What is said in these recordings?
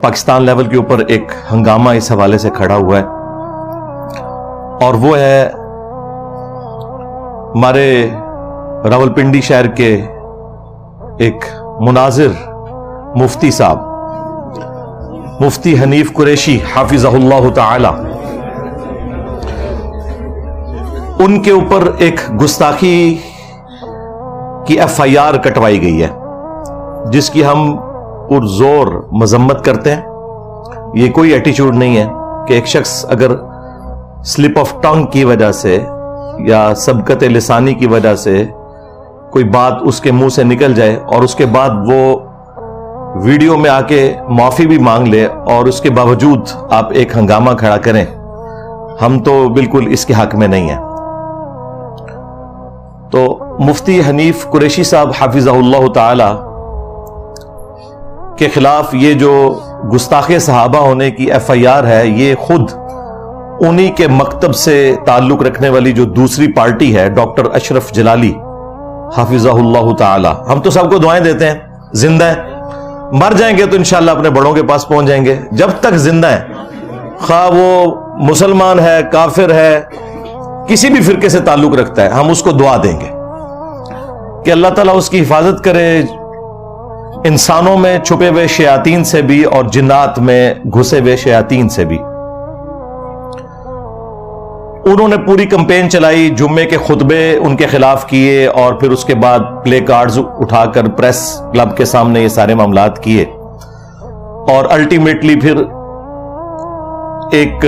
Pakistan level کے اوپر ایک ہنگامہ اس حوالے سے کھڑا ہوا ہے، اور وہ ہے ہمارے راولپنڈی شہر کے ایک مناظر مفتی صاحب، مفتی حنیف قریشی حافظہ اللہ تعالی، ان کے اوپر ایک گستاخی کی ایف آئی آر کٹوائی گئی ہے، جس کی ہم پرزور مذمت کرتے ہیں۔ یہ کوئی ایٹیچیوڈ نہیں ہے کہ ایک شخص اگر سلپ آف ٹنگ کی وجہ سے یا سبقت لسانی کی وجہ سے کوئی بات اس کے منہ سے نکل جائے اور اس کے بعد وہ ویڈیو میں آ کے معافی بھی مانگ لے اور اس کے باوجود آپ ایک ہنگامہ کھڑا کریں، ہم تو بالکل اس کے حق میں نہیں ہیں۔ تو مفتی حنیف قریشی صاحب حافظہ اللہ تعالی کے خلاف یہ جو گستاخ صحابہ ہونے کی ایف آئی آر ہے، یہ خود انہی کے مکتب سے تعلق رکھنے والی جو دوسری پارٹی ہے، ڈاکٹر اشرف جلالی حافظہ اللہ تعالی، ہم تو سب کو دعائیں دیتے ہیں، زندہ ہے، مر جائیں گے تو انشاءاللہ اپنے بڑوں کے پاس پہنچ جائیں گے۔ جب تک زندہ ہے، خواہ وہ مسلمان ہے، کافر ہے، کسی بھی فرقے سے تعلق رکھتا ہے، ہم اس کو دعا دیں گے کہ اللہ تعالیٰ اس کی حفاظت کرے، انسانوں میں چھپے ہوئے شیاطین سے بھی اور جنات میں گھسے ہوئے شیاطین سے بھی۔ انہوں نے پوری کمپین چلائی، جمعے کے خطبے ان کے خلاف کیے، اور پھر اس کے بعد پلے کارڈز اٹھا کر پریس کلب کے سامنے یہ سارے معاملات کیے، اور الٹیمیٹلی پھر ایک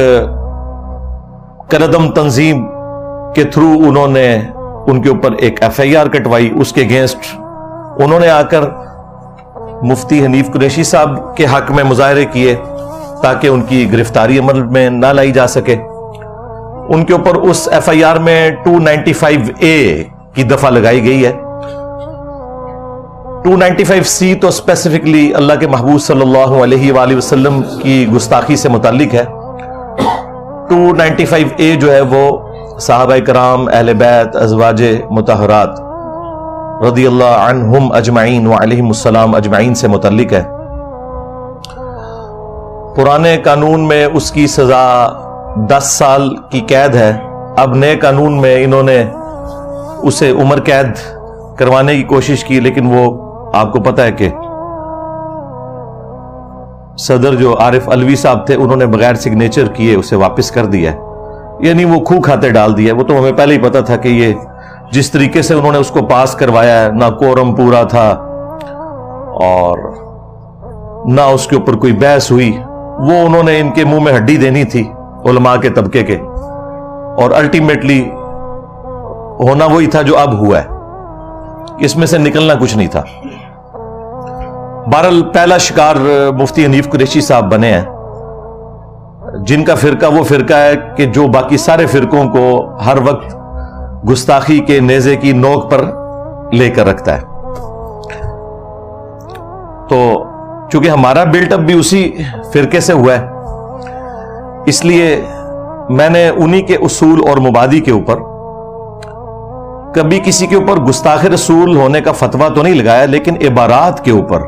کردم تنظیم کے تھرو انہوں نے ان کے اوپر ایک ایف آئی آر کٹوائی، اس کے اگینسٹ انہوں نے آ کر مفتی حنیف قریشی صاحب کے حق میں مظاہرے کیے تاکہ ان کی گرفتاری عمل میں نہ لائی جا سکے۔ ان کے اوپر اس ایف آئی آر میں 295A کی دفعہ لگائی گئی ہے۔ 295C تو اسپیسیفکلی اللہ کے محبوب صلی اللہ علیہ وآلہ وسلم کی گستاخی سے متعلق ہے۔ 295A جو ہے وہ صحابہ کرام، اہل بیت، ازواج مطہرات رضی اللہ عنہم اجمعین وعلیہم السلام اجمعین سے متعلق ہے۔ پرانے قانون میں اس کی سزا 10 سال کی قید ہے، اب نئے قانون میں انہوں نے اسے عمر قید کروانے کی کوشش کی، لیکن وہ آپ کو پتہ ہے کہ صدر جو عارف علوی صاحب تھے، انہوں نے بغیر سگنیچر کیے اسے واپس کر دیا، یعنی وہ کھو کھاتے ڈال دیا۔ وہ تو ہمیں پہلے ہی پتا تھا کہ یہ جس طریقے سے انہوں نے اس کو پاس کروایا ہے، نہ کورم پورا تھا اور نہ اس کے اوپر کوئی بحث ہوئی، وہ انہوں نے ان کے منہ میں ہڈی دینی تھی علماء کے طبقے کے، اور الٹیمیٹلی ہونا وہی تھا جو اب ہوا ہے، اس میں سے نکلنا کچھ نہیں تھا۔ بہرحال پہلا شکار مفتی حنیف قریشی صاحب بنے ہیں، جن کا فرقہ وہ فرقہ ہے کہ جو باقی سارے فرقوں کو ہر وقت گستاخی کے نیزے کی نوک پر لے کر رکھتا ہے۔ تو چونکہ ہمارا بلٹ اپ بھی اسی فرقے سے ہوا ہے، اس لیے میں نے انہی کے اصول اور مبادی کے اوپر کبھی کسی کے اوپر گستاخ رسول ہونے کا فتویٰ تو نہیں لگایا، لیکن عبارات کے اوپر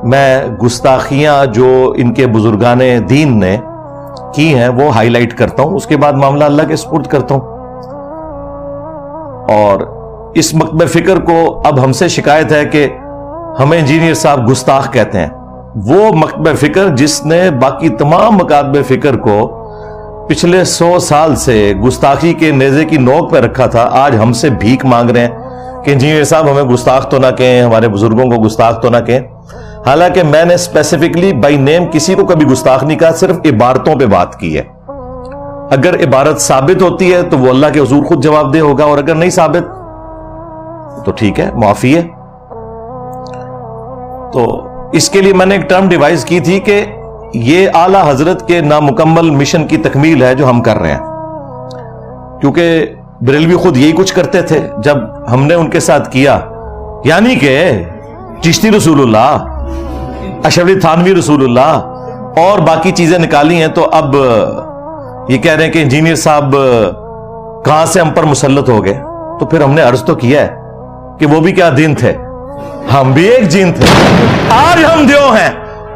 میں گستاخیاں جو ان کے بزرگان دین نے کی ہیں وہ ہائی لائٹ کرتا ہوں، اس کے بعد معاملہ اللہ کے سپرد کرتا ہوں۔ اور اس مکتب فکر کو اب ہم سے شکایت ہے کہ ہمیں انجینئر صاحب گستاخ کہتے ہیں۔ وہ مکتب فکر جس نے باقی تمام مکاتب فکر کو پچھلے 100 سال سے گستاخی کے نیزے کی نوک پہ رکھا تھا، آج ہم سے بھیک مانگ رہے ہیں کہ انجینئر صاحب ہمیں گستاخ تو نہ کہیں، ہمارے بزرگوں کو گستاخ تو نہ کہیں۔ حالانکہ میں نے اسپیسیفکلی بائی نیم کسی کو کبھی گستاخ نہیں کہا، صرف عبارتوں پہ بات کی ہے۔ اگر عبارت ثابت ہوتی ہے تو وہ اللہ کے حضور خود جواب دہ ہوگا، اور اگر نہیں ثابت تو ٹھیک ہے، معافی ہے۔ تو اس کے لیے میں نے ایک ٹرم ڈیوائز کی تھی کہ یہ اعلیٰ حضرت کے نامکمل مشن کی تکمیل ہے جو ہم کر رہے ہیں، کیونکہ بریلوی خود یہی کچھ کرتے تھے جب ہم نے ان کے ساتھ کیا، یعنی کہ چشتی رسول اللہ، اشرف تھانوی رسول اللہ اور باقی چیزیں نکالی ہیں، تو اب یہ کہہ رہے ہیں کہ انجینئر صاحب کہاں سے ہم پر مسلط ہو گئے۔ تو پھر ہم نے عرض تو کیا ہے کہ وہ بھی کیا دین تھے، ہم بھی ایک جین تھے، آج ہم دیو ہیں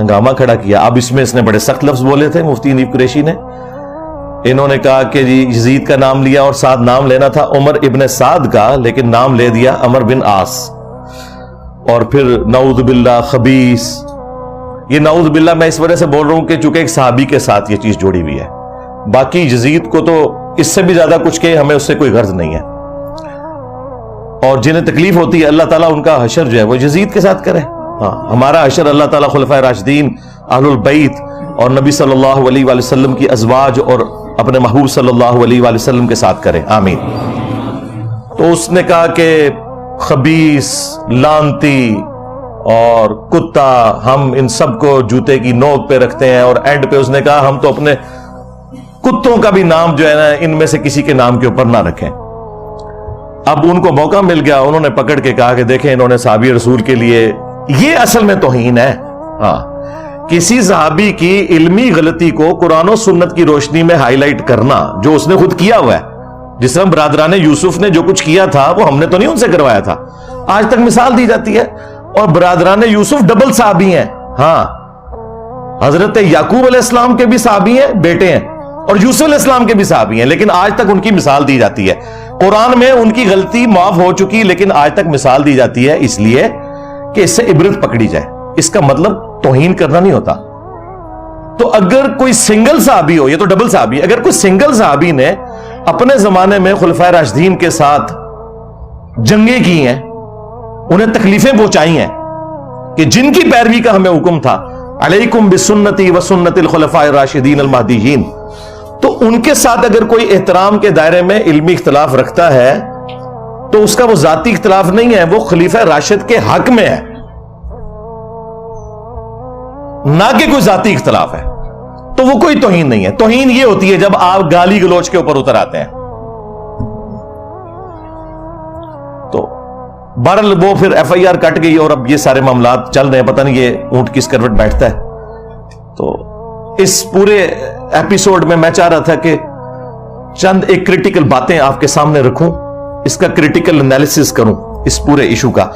ہنگامہ کھڑا کیا. اب اس میں اس نے بڑے سخت لفظ بولے تھے مفتی حنیف قریشی نے. انہوں نے کہا کہ جی یزید کا نام لیا اور ساتھ نام لینا تھا عمر ابن سعد کا, لیکن نام لے دیا عمر بن عاص. اور پھر نعوذ باللہ خبیث. یہ نعوذ باللہ میں اس وجہ سے بول رہا ہوں کہ چونکہ ایک صحابی کے ساتھ یہ چیز جوڑی ہوئی ہے. باقی یزید کو تو اس سے بھی زیادہ کچھ کہے ہمیں اس سے کوئی غرض نہیں ہے, اور جنہیں تکلیف ہوتی ہے اللہ تعالیٰ ان کا حشر جو ہے وہ یزید کے ساتھ کرے. ہاں, ہمارا حشر اللہ تعالیٰ خلفائے راشدین, اہل البیت اور نبی صلی اللہ علیہ وآلہ وسلم کی ازواج اور اپنے محبوب صلی اللہ علیہ وآلہ وسلم کے ساتھ کرے, آمین. تو اس نے کہا کہ خبیث, لعنتی اور کتا, ہم ان سب کو جوتے کی نوک پہ رکھتے ہیں. اور اینڈ پہ اس نے کہا ہم تو اپنے کتوں کا بھی نام جو ہے نا ان میں سے کسی کے نام کے اوپر نہ رکھیں. اب ان کو موقع مل گیا, انہوں نے پکڑ کے کہا کہ دیکھیں انہوں نے صحابی رسول کے لیے, یہ اصل میں توہین ہے. ہاں, کسی صحابی کی علمی غلطی کو قرآن و سنت کی روشنی میں ہائی لائٹ کرنا جو اس نے خود کیا ہوا ہے. جس طرح برادران یوسف نے جو کچھ کیا تھا وہ ہم نے تو نہیں ان سے کروایا تھا, آج تک مثال دی جاتی ہے. اور برادران یوسف ڈبل صحابی ہیں. ہاں, حضرت یعقوب علیہ السلام کے بھی صحابی ہیں, بیٹے ہیں, اور یوسف علیہ السلام کے بھی صحابی ہیں, لیکن آج تک ان کی مثال دی جاتی ہے. قرآن میں ان کی غلطی معاف ہو چکی, لیکن آج تک مثال دی جاتی ہے اس لیے کہ اس سے عبرت پکڑی جائے. اس کا مطلب توہین کرنا نہیں ہوتا. تو اگر کوئی سنگل صحابی ہو, یہ تو ڈبل صحابی, اگر کوئی سنگل صحابی نے اپنے زمانے میں خلفائے راشدین کے ساتھ جنگیں کی ہیں, انہیں تکلیفیں پہنچائی ہیں, کہ جن کی پیروی کا ہمیں حکم تھا, علیکم بسنتی وسنت الخلفاء الراشدین المہدیین, تو ان کے ساتھ اگر کوئی احترام کے دائرے میں علمی اختلاف رکھتا ہے تو اس کا وہ ذاتی اختلاف نہیں ہے, وہ خلیفہ راشد کے حق میں ہے, نہ کہ کوئی ذاتی اختلاف ہے. تو وہ کوئی توہین نہیں ہے. توہین یہ ہوتی ہے جب آپ گالی گلوچ کے اوپر اتر آتے ہیں. تو بہرحال وہ پھر ایف آئی آر کٹ گئی اور اب یہ سارے معاملات چل رہے ہیں, پتہ نہیں یہ اونٹ کس کروٹ بیٹھتا ہے. تو اس پورے ایپیسوڈ میں میں چاہ رہا تھا کہ چند ایک کریٹیکل باتیں آپ کے سامنے رکھوں, اس کا کریٹیکل انالیسس کروں اس پورے ایشو کا.